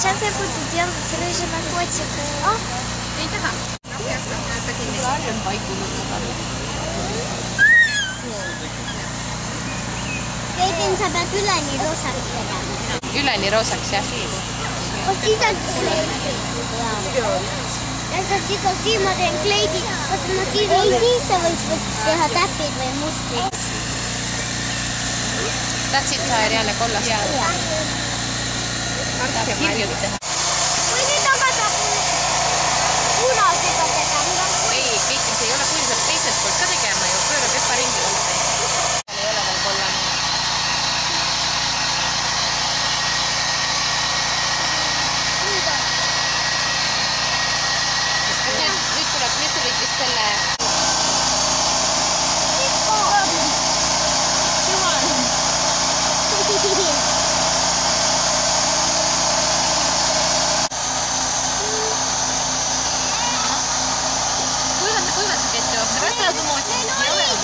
Сейчас я буду делать рыжего котика. Ei taha. Keitin sä pead üleni roosaks tegema. Üleni roosaks, jah? Ja siis ma teen kleidi. Vaata, ma siis sa võid teha täpid või mustrid. Tahtsid sa Ariane kollast? Jah. Tahab kirjut teha? Või nüüd hakata punasega tegema. Ei, Keitin, see ei ole kui saab teiselt poolt ka tegema ju. Pööra pepa ringi võtta. Ei ole veel kollane. Nüüd tuleb, nüüd sa võid vist selle... Kuivata кетчуп. Давай сразу носик сделаем.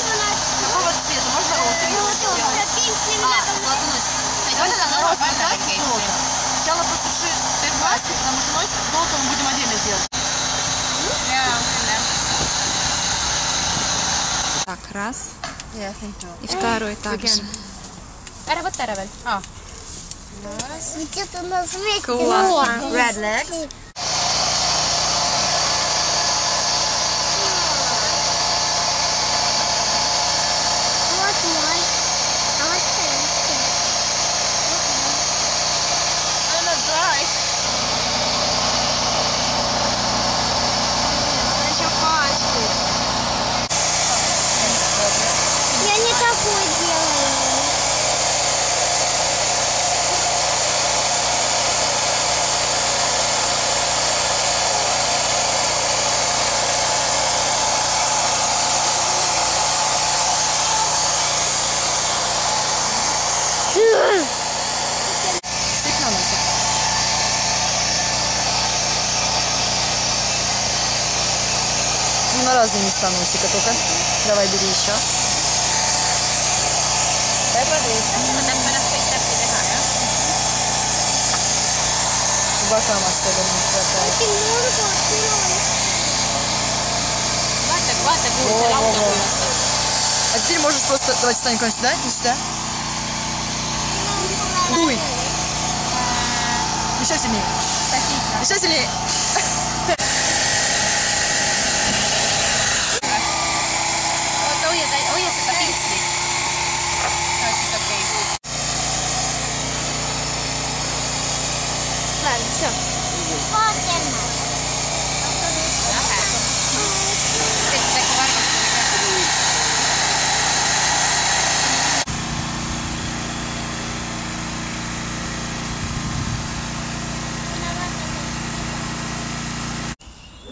Какого цвета? Можно розовый сделать? Давай тогда на розовый краску золото. Сначала посуши краску, потому что носик золото мы будем отдельно делать. Так, раз. И второй также. Ära võtta ära veel. Где-то у нас вместе. Классно. Red legs. Я не такой делаю. На разные места носика только. Давай, бери еще. Дай По бокам особенно не хватает. Во-во-во. А теперь можешь просто... Давайте встанем к вам сюда, не сюда. Дуй. Еще сильнее. Еще сильнее. Hoia seda pinslit. No, siis okei. Ладно, все. Vaatame. Lähe. Teed midagi varvastamisega.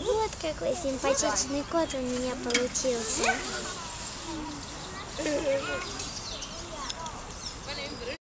Вот какой симпатичный кот у меня получился.